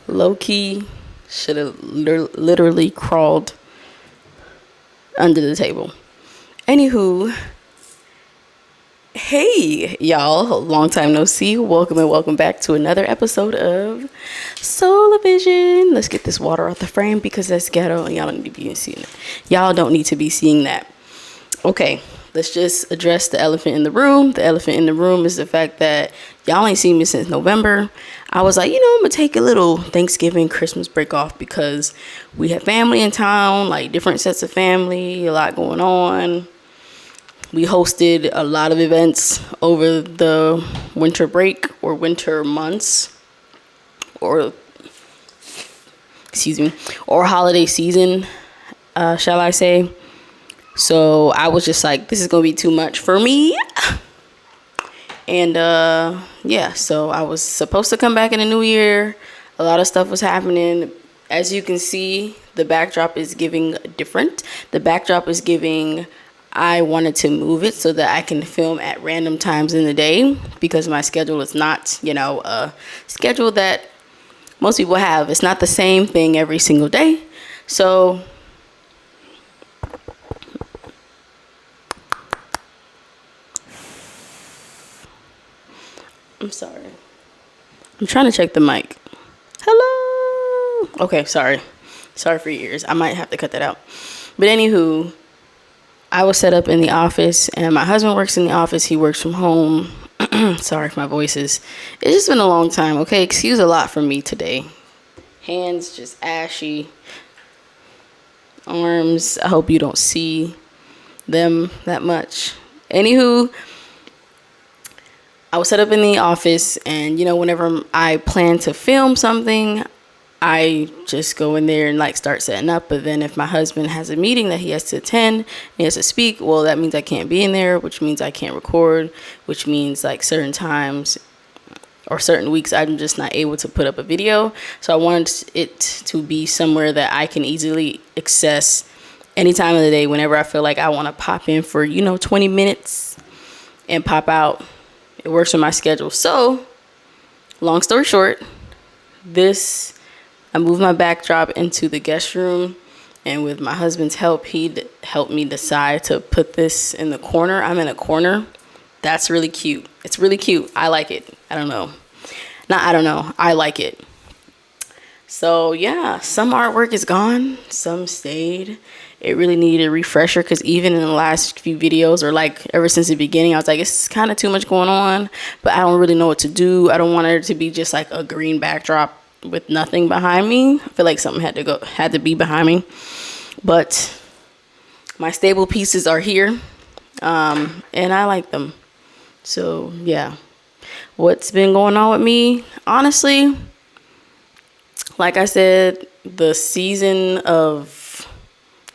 Low key, should have literally crawled under the table. Anywho, hey y'all, long time no see. Welcome and welcome back to another episode of Solar Vision. Let's get this water off the frame because that's ghetto and y'all don't need to be seeing it. Y'all don't need to be seeing that. Okay, let's just address the elephant in the room. The elephant in the room is the fact that y'all ain't seen me since November. I was like, I'm gonna take a little Thanksgiving, Christmas break off because we have family in town, like different sets of family, a lot going on. We hosted a lot of events over the winter break or winter months or holiday season, shall I say. So I was just like, this is going to be too much for me. And so I was supposed to come back in the new year. A lot of stuff was happening. As you can see, the backdrop is giving different. The backdrop is giving, I wanted to move it so that I can film at random times in the day because my schedule is not, a schedule that most people have. It's not the same thing every single day. So I'm sorry. I'm trying to check the mic. Hello. Okay, sorry. Sorry for your ears. I might have to cut that out. But anywho, I was set up in the office and my husband works in the office. He works from home. Sorry if my voice is... It's just been a long time, okay? Excuse a lot from me today. Hands just ashy. Arms, I hope you don't see them that much. Anywho, I was set up in the office and, whenever I plan to film something, I just go in there and start setting up. But then if my husband has a meeting that he has to attend, he has to speak, well, that means I can't be in there, which means I can't record, which means certain times or certain weeks I'm just not able to put up a video. So I wanted it to be somewhere that I can easily access any time of the day whenever I feel like I want to pop in for, 20 minutes and pop out. It works with my schedule. So, long story short, I moved my backdrop into the guest room, and with my husband's help, he helped me decide to put this in the corner. I'm in a corner. That's really cute. It's really cute. I like it. I like it. So, yeah, some artwork is gone. Some stayed. It really needed a refresher because even in the last few videos or ever since the beginning, I was like, it's kind of too much going on, but I don't really know what to do. I don't want it to be just a green backdrop with nothing behind me. I feel like something had to be behind me, but my stable pieces are here, and I like them. So yeah, what's been going on with me? Honestly, like I said, the season of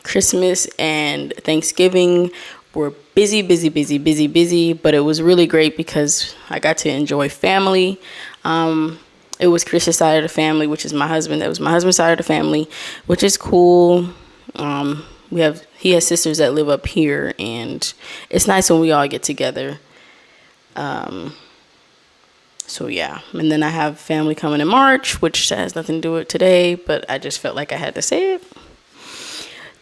Christmas and Thanksgiving were busy, but it was really great because I got to enjoy family. It was Chris's side of the family, which is my husband. That was my husband's side of the family, which is cool. He has sisters that live up here, and it's nice when we all get together. So yeah, and then I have family coming in March, which has nothing to do with today, but I just felt like I had to say it.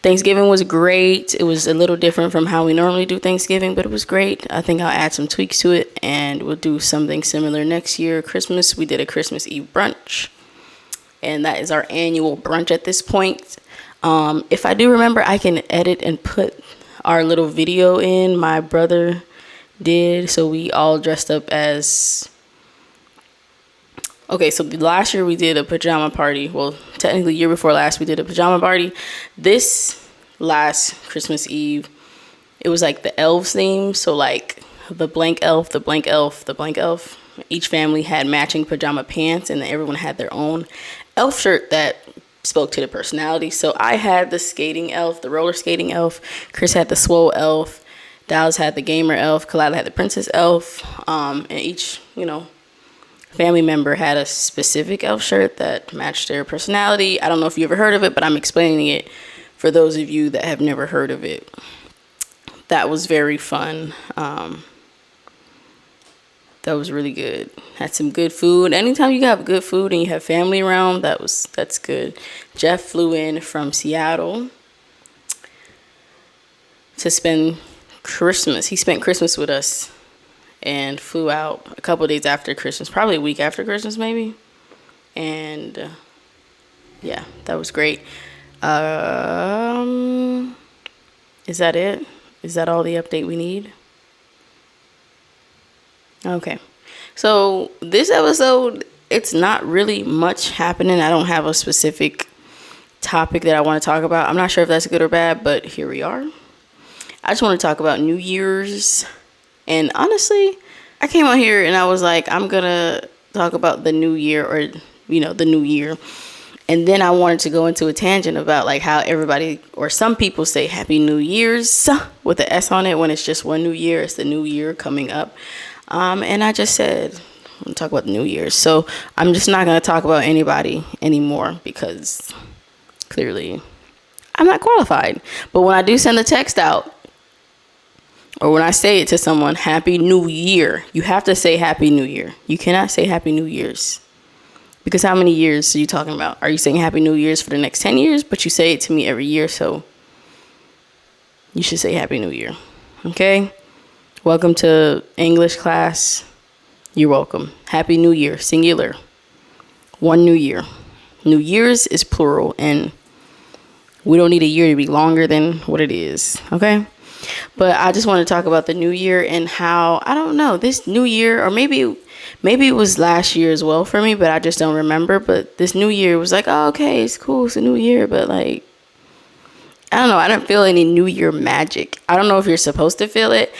Thanksgiving was great. It was a little different from how we normally do Thanksgiving, but it was great. I think I'll add some tweaks to it, and we'll do something similar next year. Christmas, we did a Christmas Eve brunch, and that is our annual brunch at this point. If I do remember, I can edit and put our little video in. My brother did, so we all dressed up as... Okay, so last year we did a pajama party. Well, technically year before last we did a pajama party. This last Christmas Eve, it was the elves theme. So the blank elf, the blank elf, the blank elf. Each family had matching pajama pants, and then everyone had their own elf shirt that spoke to the personality. So I had the skating elf, the roller skating elf. Chris had the swole elf. Dallas had the gamer elf. Kalila had the princess elf. And each, family member had a specific elf shirt that matched their personality. I don't know if you ever heard of it, but I'm explaining it for those of you that have never heard of it. That was very fun. That was really good. Had some good food. Anytime you have good food and you have family around, that's good. Jeff flew in from Seattle to spend Christmas. He spent Christmas with us and flew out a couple of days after Christmas, probably a week after Christmas maybe. And yeah, that was great. Is that it? Is that all the update we need? Okay. So this episode, it's not really much happening. I don't have a specific topic that I want to talk about. I'm not sure if that's good or bad, but here we are. I just want to talk about New Year's. And honestly, I came out here and I was like, I'm going to talk about the new year, or, the new year. And then I wanted to go into a tangent about like how everybody, or some people, say Happy New Year's with an S on it when it's just one new year. It's the new year coming up. And I just said, I'm going to talk about the New Year's. So I'm just not going to talk about anybody anymore because clearly I'm not qualified. But when I do send the text out, or when I say it to someone, Happy New Year, you have to say Happy New Year. You cannot say Happy New Year's. Because how many years are you talking about? Are you saying Happy New Year's for the next 10 years? But you say it to me every year, so you should say Happy New Year. Okay? Welcome to English class. You're welcome. Happy New Year, singular. One new year. New Year's is plural, and we don't need a year to be longer than what it is. Okay? But I just want to talk about the new year and how, I don't know, this new year, or maybe it was last year as well for me, but I just don't remember. But this new year was like, oh, okay, it's cool, it's a new year, but like, I don't know, I don't feel any new year magic. I don't know if you're supposed to feel it.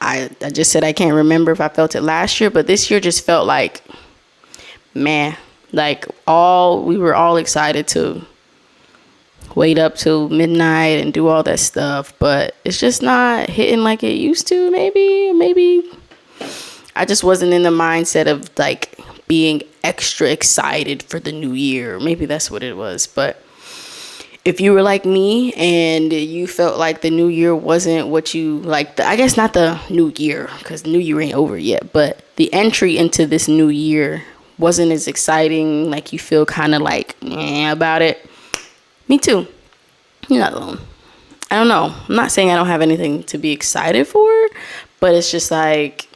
I just said I can't remember if I felt it last year, but this year just felt like, man, like we were all excited to wait up till midnight and do all that stuff, but it's just not hitting like it used to. Maybe I just wasn't in the mindset of like being extra excited for the new year. Maybe that's what it was. But if you were like me and you felt like the new year wasn't what you like, I guess not the new year, because new year ain't over yet, but the entry into this new year wasn't as exciting, like you feel kind of like about it. Me too. You're not alone. I don't know. I'm not saying I don't have anything to be excited for, but it's just like,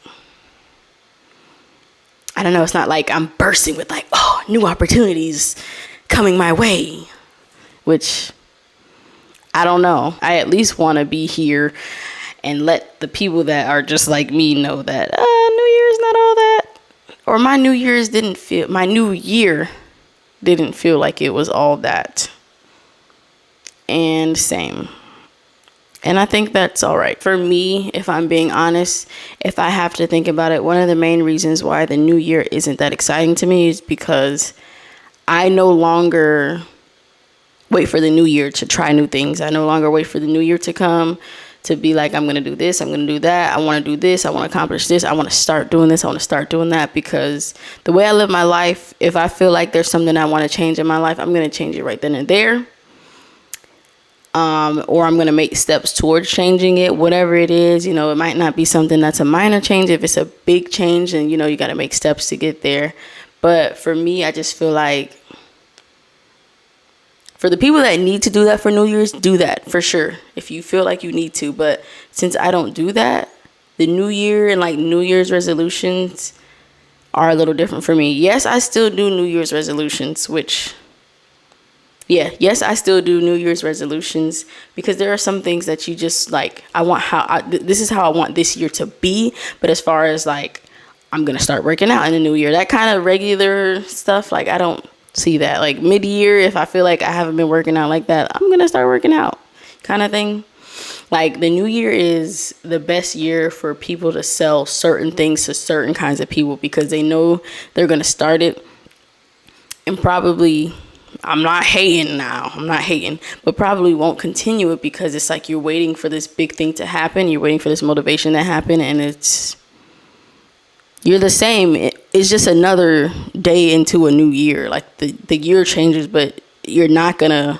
I don't know. It's not like I'm bursting with like, oh, new opportunities coming my way, which I don't know. I at least want to be here and let the people that are just like me know that New Year is not all that, or my New Year didn't feel like it was all that. And same. And I think that's all right. For me, if I'm being honest, if I have to think about it, one of the main reasons why the new year isn't that exciting to me is because I no longer wait for the new year to try new things. I no longer wait for the new year to come to be like, I'm going to do this, I'm going to do that, I want to do this, I want to accomplish this, I want to start doing this, I want to start doing that. Because the way I live my life, if I feel like there's something I want to change in my life, I'm going to change it right then and there. Or I'm going to make steps towards changing it, whatever it is. It might not be something that's a minor change. If it's a big change, then, you got to make steps to get there. But for me, I just feel like for the people that need to do that for New Year's, do that for sure, if you feel like you need to. But since I don't do that, the New Year and like New Year's resolutions are a little different for me. Yes, I still do New Year's resolutions, yes, I still do New Year's resolutions, because there are some things that you just like, this is how I want this year to be. But as far as like, I'm going to start working out in the new year, that kind of regular stuff, like I don't see that. Like mid-year, if I feel like I haven't been working out like that, I'm going to start working out kind of thing. Like the new year is the best year for people to sell certain things to certain kinds of people, because they know they're going to start it and probably, I'm not hating, but probably won't continue it, because it's like you're waiting for this big thing to happen. You're waiting for this motivation to happen, and you're the same. It's just another day into a new year. Like the year changes, but you're not gonna,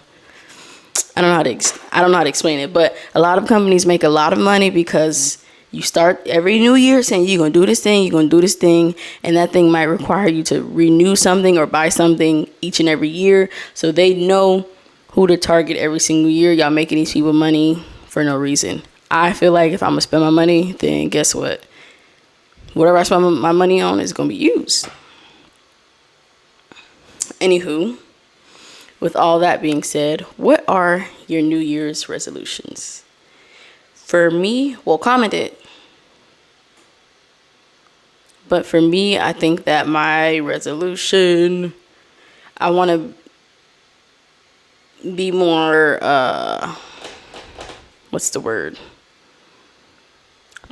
I don't know how to explain it, but a lot of companies make a lot of money because You start every new year saying you're going to do this thing, you're going to do this thing, and that thing might require you to renew something or buy something each and every year. So they know who to target every single year. Y'all making these people money for no reason. I feel like if I'm going to spend my money, then guess what? Whatever I spend my money on is going to be used. Anywho, with all that being said, what are your New Year's resolutions? For me, well, comment it. But for me, I think that my resolution, I want to be more, what's the word?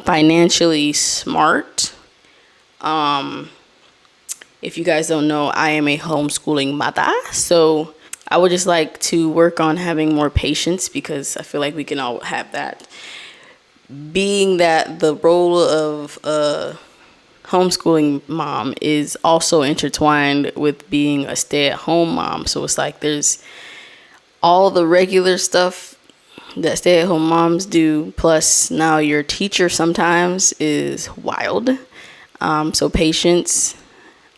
Financially smart. If you guys don't know, I am a homeschooling mother. So I would just like to work on having more patience, because I feel like we can all have that. Being that the role of a homeschooling mom is also intertwined with being a stay-at-home mom. So it's like there's all the regular stuff that stay-at-home moms do, plus now your teacher sometimes is wild. So patience.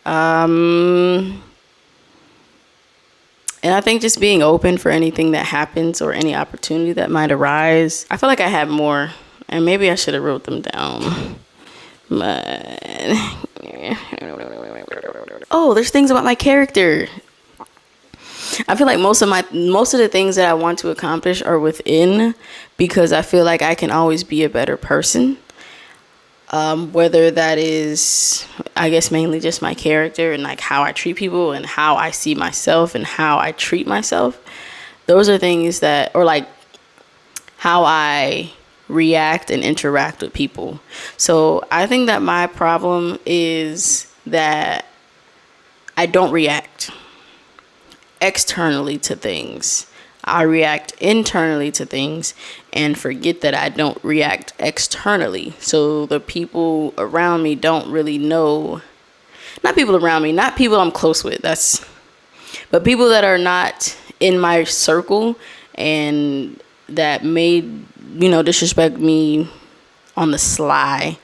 And I think just being open for anything that happens or any opportunity that might arise. I feel like I have more, and maybe I should have wrote them down. But oh, there's things about my character. I feel like most of the things that I want to accomplish are within, because I feel like I can always be a better person. Whether that is, I guess, mainly just my character and like how I treat people and how I see myself and how I treat myself. Those are things that, or like how I react and interact with people. So I think that my problem is that I don't react externally to things. I react internally to things and forget that I don't react externally. So the people around me don't really know, not people around me, not people I'm close with, but people that are not in my circle and that may, disrespect me on the sly.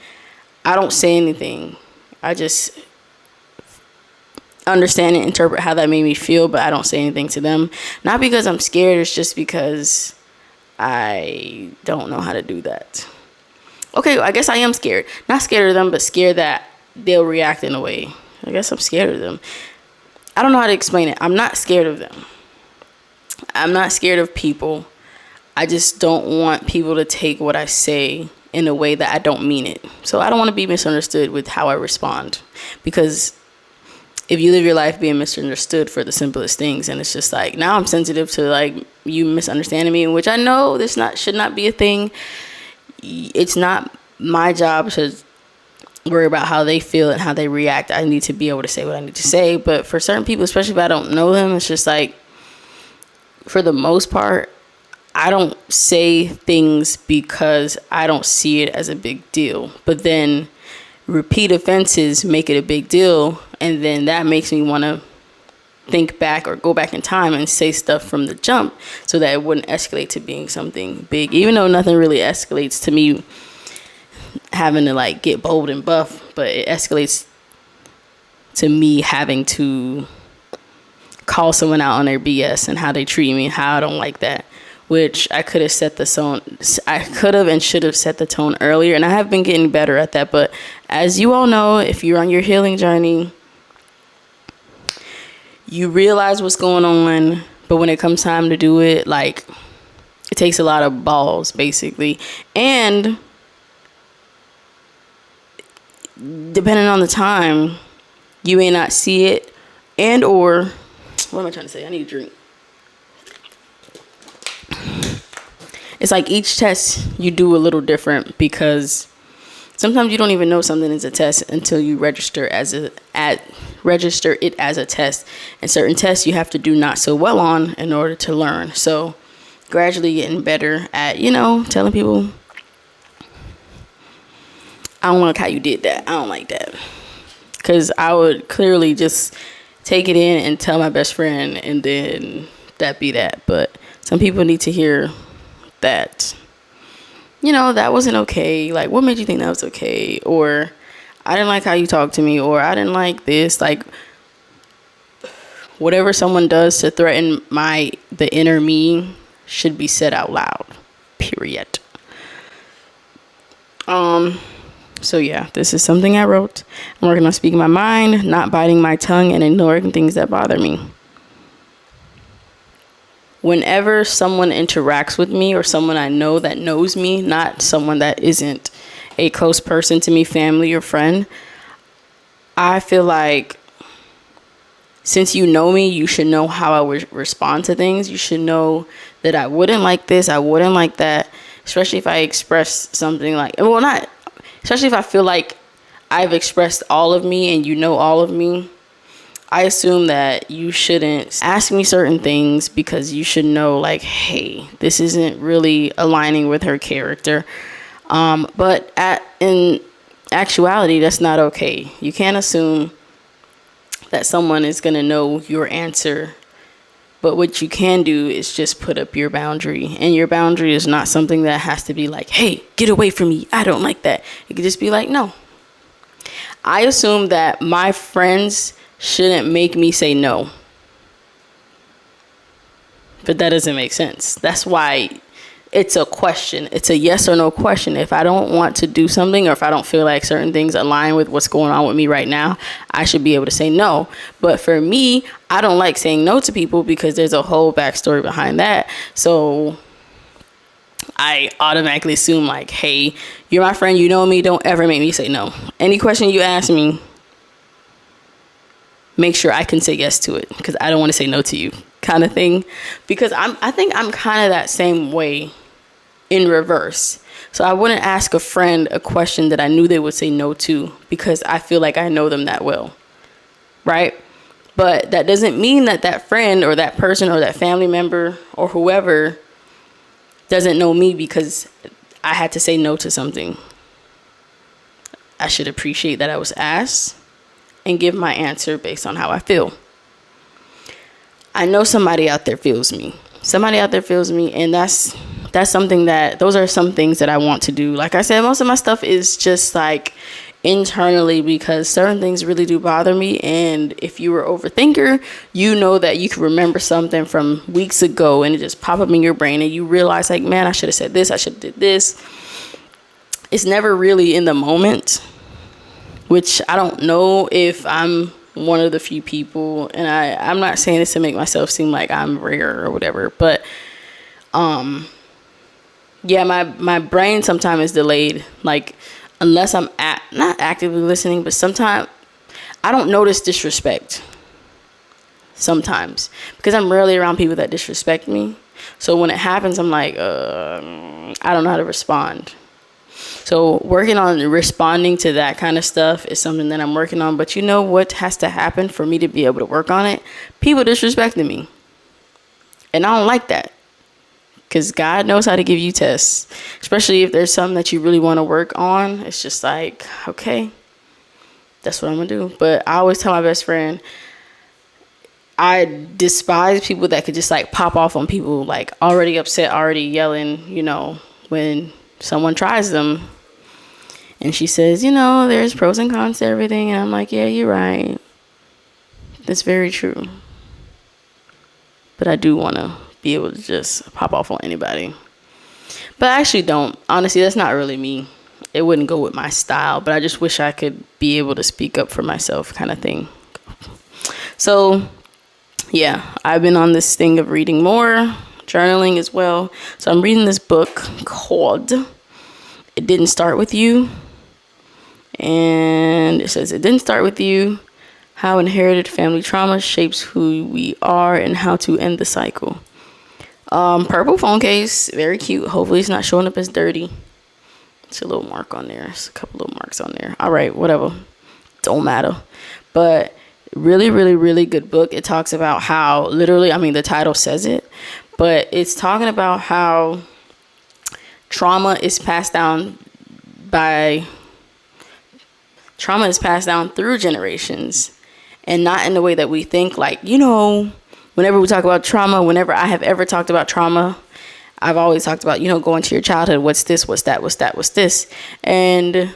I don't say anything. I just understand and interpret how that made me feel, but I don't say anything to them. Not because I'm scared, it's just because I don't know how to do that. Okay, I guess I am scared. Not scared of them, but scared that they'll react in a way. I guess I'm scared of them. I don't know how to explain it. I'm not scared of them. I'm not scared of people. I just don't want people to take what I say in a way that I don't mean it. So I don't want to be misunderstood with how I respond, because if you live your life being misunderstood for the simplest things, and it's just like, now I'm sensitive to like you misunderstanding me, which I know this should not be a thing. It's not my job to worry about how they feel and how they react. I need to be able to say what I need to say. But for certain people, especially if I don't know them, it's just like, for the most part, I don't say things because I don't see it as a big deal. But then repeat offenses make it a big deal, and then that makes me want to think back or go back in time and say stuff from the jump so that it wouldn't escalate to being something big, even though nothing really escalates to me having to like get bold and buff, but it escalates to me having to call someone out on their BS and how they treat me and how I don't like that, which I could have set the tone. I could have and should have set the tone earlier, and I have been getting better at that. But as you all know, if you're on your healing journey, you realize what's going on, but when it comes time to do it, like, it takes a lot of balls, basically. And depending on the time, you may not see it, and or, what am I trying to say? I need a drink. It's like each test you do a little different, because sometimes you don't even know something is a test until you register it as a test. And certain tests you have to do not so well on in order to learn. So gradually getting better at, telling people, I don't like how you did that. I don't like that. Because I would clearly just take it in and tell my best friend, and then that be that. But some people need to hear that that wasn't okay. Like, what made you think that was okay? Or I didn't like how you talked to me, or I didn't like this. Like, whatever someone does to threaten the inner me should be said out loud. Period. So yeah, this is something I wrote. I'm working on speaking my mind, not biting my tongue, and ignoring things that bother me. Whenever someone interacts with me, or someone I know that knows me, not someone that isn't a close person to me, family or friend, I feel like, since you know me, you should know how I would respond to things. You should know that I wouldn't like this, I wouldn't like that, especially if I express something like, well, not, especially if I feel like I've expressed all of me and you know all of me. I assume that you shouldn't ask me certain things, because you should know, like, hey, this isn't really aligning with her character. But in actuality, that's not okay. You can't assume that someone is going to know your answer. But what you can do is just put up your boundary. And your boundary is not something that has to be like, hey, get away from me, I don't like that. It could just be like, no. I assume that my friends shouldn't make me say no. But that doesn't make sense. That's why it's a question. It's a yes or no question. If I don't want to do something, or if I don't feel like certain things align with what's going on with me right now, I should be able to say no. But for me, I don't like saying no to people, because there's a whole backstory behind that. So I automatically assume, like, hey, you're my friend, you know me, don't ever make me say no. Any question you ask me, make sure I can say yes to it, because I don't want to say no to you, kind of thing. Because I think I'm kind of that same way in reverse. So I wouldn't ask a friend a question that I knew they would say no to, because I feel like I know them that well, right? But that doesn't mean that that friend or that person or that family member or whoever doesn't know me because I had to say no to something. I should appreciate that I was asked and give my answer based on how I feel. I know somebody out there feels me. Somebody out there feels me, and that's something that, those are some things that I want to do. Like I said, most of my stuff is just like internally, because certain things really do bother me. And if you were an overthinker, you know that you can remember something from weeks ago and it just pop up in your brain, and you realize, like, man, I should have said this, I should have did this. It's never really in the moment, which I don't know if I'm one of the few people, and I'm not saying this to make myself seem like I'm rare or whatever, but yeah, my brain sometimes is delayed. Like, unless I'm not actively listening, but sometimes I don't notice disrespect sometimes, because I'm rarely around people that disrespect me. So when it happens, I'm like, I don't know how to respond. So working on responding to that kind of stuff is something that I'm working on. But you know what has to happen for me to be able to work on it? People disrespecting me. And I don't like that. Because God knows how to give you tests. Especially if there's something that you really want to work on. It's just like, okay, that's what I'm going to do. But I always tell my best friend, I despise people that could just like pop off on people, like already upset, already yelling, when someone tries them. And she says, there's pros and cons to everything. And I'm like, yeah, you're right. That's very true. But I do want to be able to just pop off on anybody. But I actually don't. Honestly, that's not really me. It wouldn't go with my style. But I just wish I could be able to speak up for myself, kind of thing. So, yeah, I've been on this thing of reading more, journaling as well. So I'm reading this book called It Didn't Start With You. And it says, it didn't start with you. How inherited family trauma shapes who we are and how to end the cycle. Purple phone case, very cute. Hopefully it's not showing up as dirty. It's a little mark on there. It's a couple little marks on there. All right, whatever. Don't matter. But really, really, really good book. It talks about how literally, the title says it, but it's talking about how trauma is passed down through generations, and not in the way that we think. Like, whenever we talk about trauma, whenever I have ever talked about trauma, I've always talked about, going to your childhood. What's this? What's that? What's that? What's this? And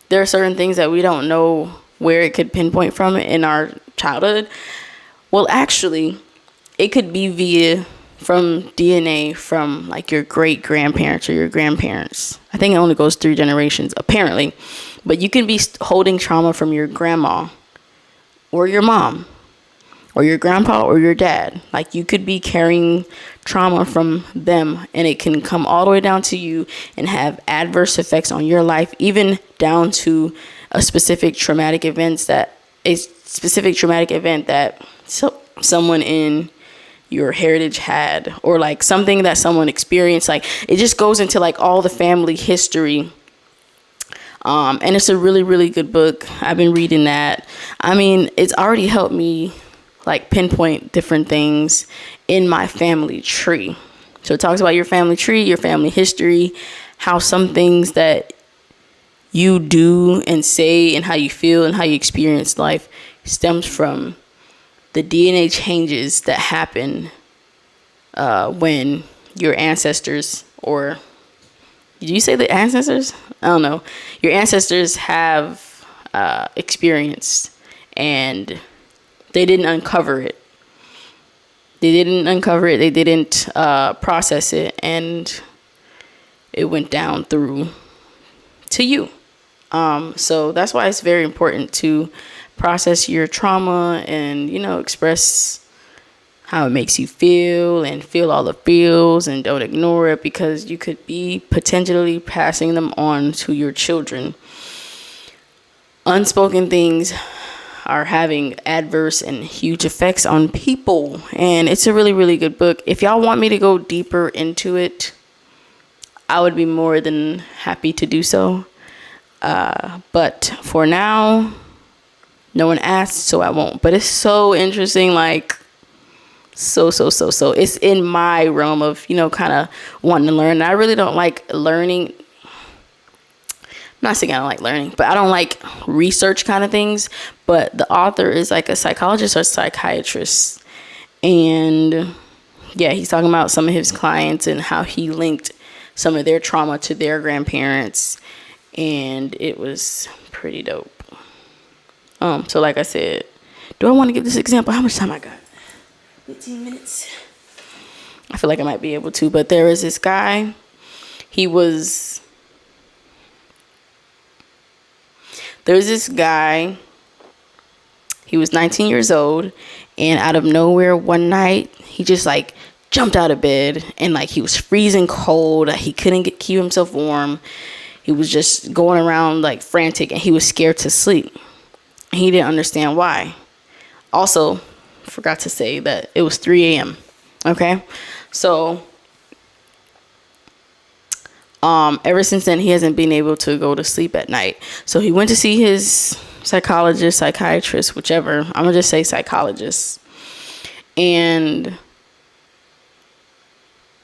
there are certain things that we don't know where it could pinpoint from in our childhood. Well, actually, it could be from DNA from like your great grandparents or your grandparents. I think it only goes 3 generations, apparently. But you can be holding trauma from your grandma or your mom or your grandpa or your dad. Like, you could be carrying trauma from them, and it can come all the way down to you and have adverse effects on your life, even down to a specific traumatic event that someone in your heritage had, or like something that someone experienced. Like, it just goes into like all the family history. And it's a really, really good book. I've been reading that. I mean, it's already helped me like pinpoint different things in my family tree. So it talks about your family tree, your family history, how some things that you do and say and how you feel and how you experience life stems from the DNA changes that happen when your ancestors, or did you say the ancestors? I don't know. Your ancestors have experienced, and they didn't uncover it. They didn't process it, and it went down through to you. So that's why it's very important to process your trauma and, express how it makes you feel and feel all the feels, and don't ignore it, because you could be potentially passing them on to your children. Unspoken things are having adverse and huge effects on people, and it's a really, really good book. If y'all want me to go deeper into it, I would be more than happy to do so. But for now, no one asked, so I won't. But it's so interesting, like so. It's in my realm of, kind of wanting to learn. And I really don't like learning. I'm not saying I don't like learning, but I don't like research kind of things. But the author is like a psychologist or psychiatrist. And yeah, he's talking about some of his clients and how he linked some of their trauma to their grandparents. And it was pretty dope. So like I said, do I want to give this example? How much time I got? 15 minutes. I feel like I might be able to, but there is this guy. There's this guy. He was 19 years old, and out of nowhere one night, he just like jumped out of bed, and like he was freezing cold. He couldn't keep himself warm. He was just going around like frantic, and he was scared to sleep. He didn't understand why. Also, forgot to say that it was 3 a.m. Okay? So, ever since then, he hasn't been able to go to sleep at night. So he went to see his psychologist, psychiatrist, whichever. I'm going to just say psychologist. And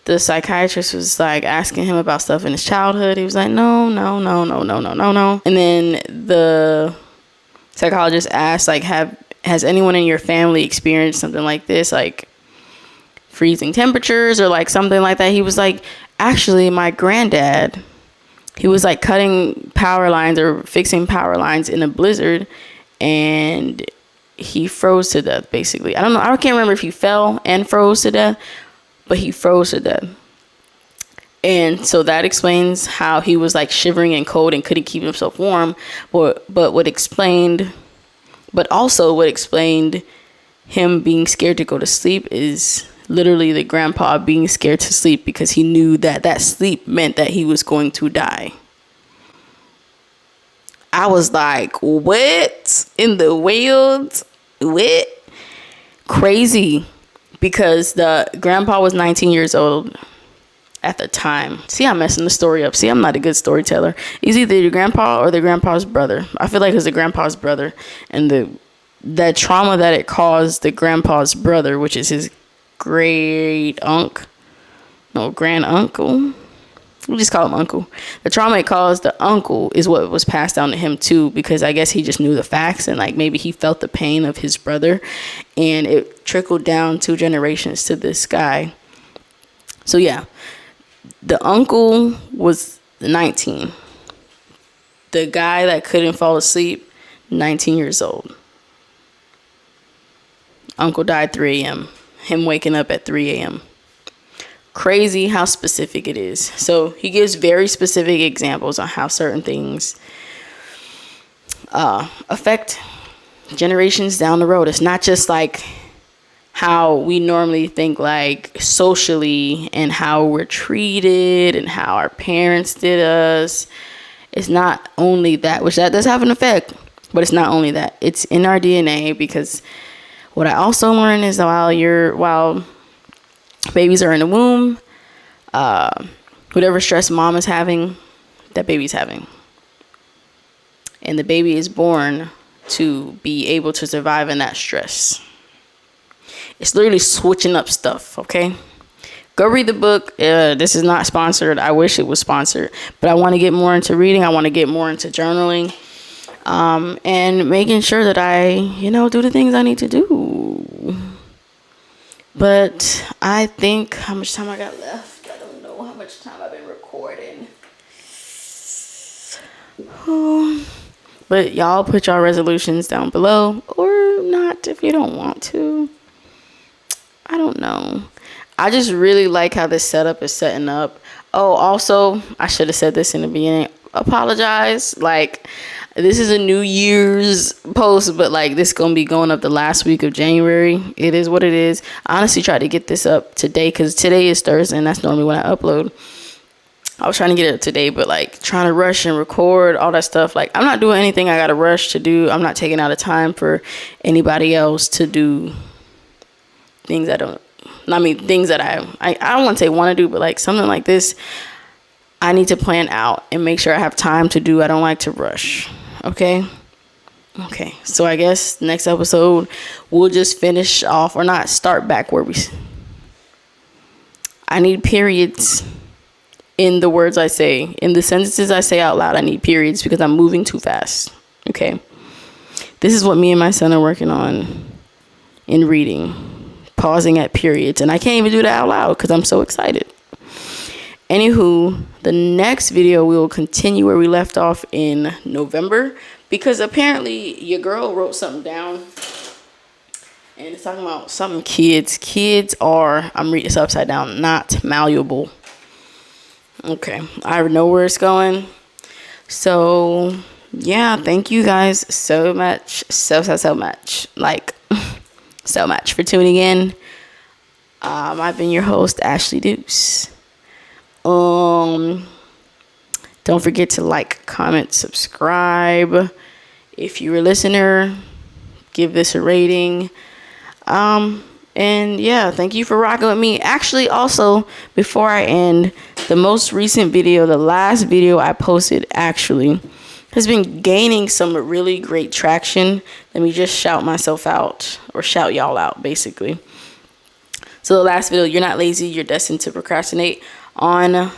the psychiatrist was like asking him about stuff in his childhood. He was like, no. And then the psychologist asked, like, has anyone in your family experienced something like this, like freezing temperatures or like something like that? He was like, actually, my granddad, he was like cutting power lines or fixing power lines in a blizzard, and he froze to death, basically. I can't remember if he fell and froze to death, but he froze to death. And so that explains how he was like shivering and cold and couldn't keep himself warm. But what explained him being scared to go to sleep is literally the grandpa being scared to sleep, because he knew that sleep meant that he was going to die. I was like, what in the world? What? Crazy. Because the grandpa was 19 years old at the time. See, I'm messing the story up. See, I'm not a good storyteller. It's either your grandpa or the grandpa's brother. I feel like it's the grandpa's brother. And that trauma that it caused the grandpa's brother, which is his grand uncle. We just call him uncle. The trauma it caused the uncle is what was passed down to him too, because I guess he just knew the facts, and like maybe he felt the pain of his brother, and it trickled down 2 generations to this guy. So yeah, The uncle was 19. The guy that couldn't fall asleep, 19 years old. Uncle died 3 a.m. Him waking up at 3 a.m. Crazy how specific it is. So he gives very specific examples on how certain things affect generations down the road. It's not just like how we normally think, like socially, and how we're treated and how our parents did us. It's not only that, which that does have an effect, but it's not only that. It's in our DNA, because what I also learned is while babies are in the womb, whatever stress mom is having, that baby's having. And the baby is born to be able to survive in that stress. It's literally switching up stuff, okay? Go read the book. This is not sponsored. I wish it was sponsored. But I want to get more into reading. I want to get more into journaling. And making sure that I, do the things I need to do. But I think, how much time I got left? I don't know how much time I've been recording. But y'all put y'all resolutions down below, or not if you don't want to. I don't know. I just really like how this setup is setting up. Oh, also, I should have said this in the beginning. Apologize. Like, this is a New Year's post, but like this gonna be going up the last week of January. It is what it is. I honestly tried to get this up today because today is Thursday and that's normally when I upload. I was trying to get it up today, but like trying to rush and record all that stuff. Like, I'm not doing anything I gotta rush to do. I'm not taking out of time for anybody else to do things things that I don't want to say want to do, but like something like this, I need to plan out and make sure I have time to do. I don't like to rush. Okay. So I guess next episode we'll just finish off, or not, start back where I need periods in the words I say, in the sentences I say out loud. I need periods because I'm moving too fast. Okay. This is what me and my son are working on in reading, pausing at periods, and I can't even do that out loud because I'm so excited. Anywho, the next video we will continue where we left off in November, because apparently your girl wrote something down and it's talking about something kids are, I'm reading this upside down, not malleable. Okay, I know where it's going. So yeah, thank you guys so much, so much, like so much for tuning in. I've been your host, Ashley Deuce. Don't forget to like, comment, subscribe. If you're a listener, give this a rating. And yeah, thank you for rocking with me. Actually, also, before I end, the most recent video, the last video I posted actually has been gaining some really great traction. Let me just shout myself out, or shout y'all out, basically. So the last video, You're Not Lazy, You're Destined to Procrastinate, on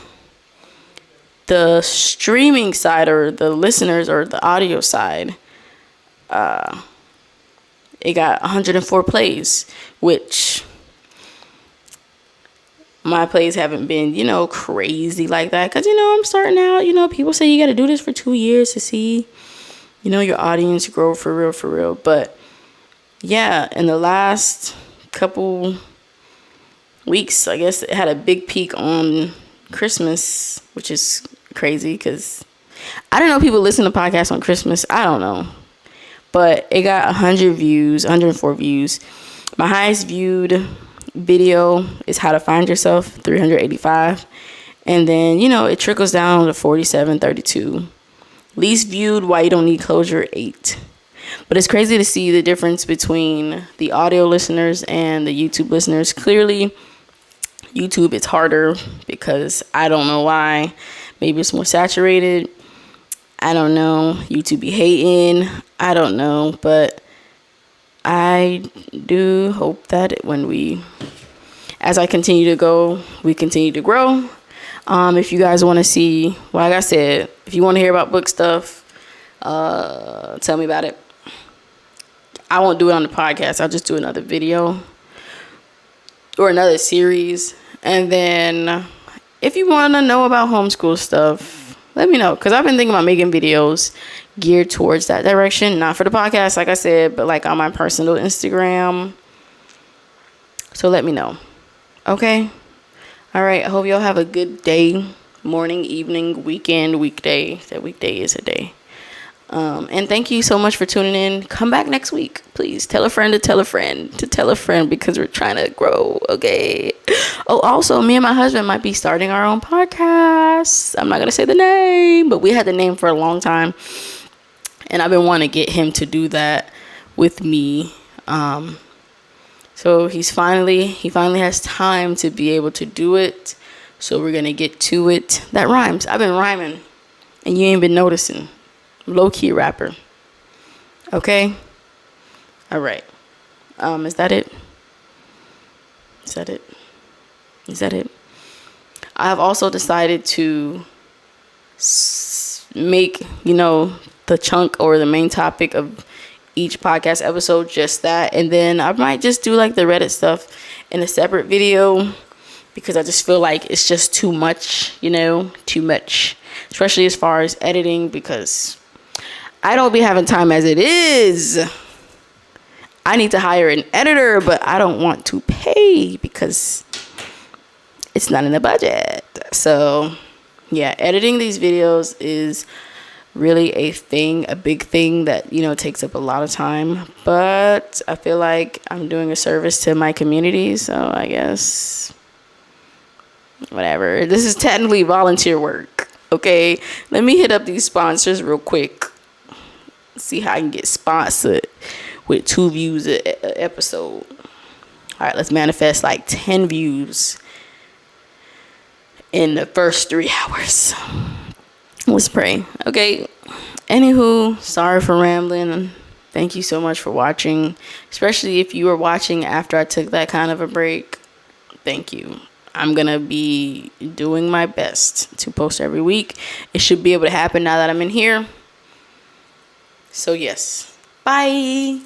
the streaming side, or the listeners, or the audio side, it got 104 plays, which my plays haven't been, crazy like that. Because, I'm starting out, people say you got to do this for 2 years to see, your audience grow for real. But yeah, in the last couple weeks, I guess it had a big peak on Christmas, which is crazy because I don't know, people listen to podcasts on Christmas. I don't know. But it got 104 views. My highest viewed video is How to Find Yourself, 385. And then, it trickles down to 47, 32. Least viewed, Why You Don't Need Closure, 8. But it's crazy to see the difference between the audio listeners and the YouTube listeners. Clearly, YouTube is harder because I don't know why. Maybe it's more saturated. I don't know. YouTube be hating. I don't know. But I do hope that as I continue to go, we continue to grow. If you guys want to see, like I said, if you want to hear about book stuff, tell me about it. I won't do it on the podcast. I'll just do another video or another series. And then if you want to know about homeschool stuff, let me know. Because I've been thinking about making videos geared towards that direction. Not for the podcast, like I said, but like on my personal Instagram. So let me know. Okay? All right. I hope y'all have a good day, morning, evening, weekend, weekday. That weekday is a day. And thank you so much for tuning in. Come back next week. Please tell a friend to tell a friend to tell a friend, because we're trying to grow. Okay. Oh, also, me and my husband might be starting our own podcast. I'm not going to say the name, but we had the name for a long time. And I've been wanting to get him to do that with me. So he finally has time to be able to do it. So we're going to get to it. That rhymes. I've been rhyming and you ain't been noticing. Low-key rapper. Okay? All right. Is that it? Is that it? Is that it? I have also decided to make, the chunk or the main topic of each podcast episode just that. And then I might just do like the Reddit stuff in a separate video, because I just feel like it's just too much, too much. Especially as far as editing, because I don't be having time as it is. I need to hire an editor, but I don't want to pay because it's not in the budget. So, yeah, editing these videos is really a big thing that, takes up a lot of time. But I feel like I'm doing a service to my community, so I guess whatever. This is technically volunteer work, okay? Let me hit up these sponsors real quick. See how I can get sponsored with 2 views an episode. All right, let's manifest like 10 views in the first 3 hours. Let's pray. Okay. Anywho, sorry for rambling. Thank you so much for watching, especially if you were watching after I took that kind of a break. Thank you. I'm going to be doing my best to post every week. It should be able to happen now that I'm in here. So yes, bye.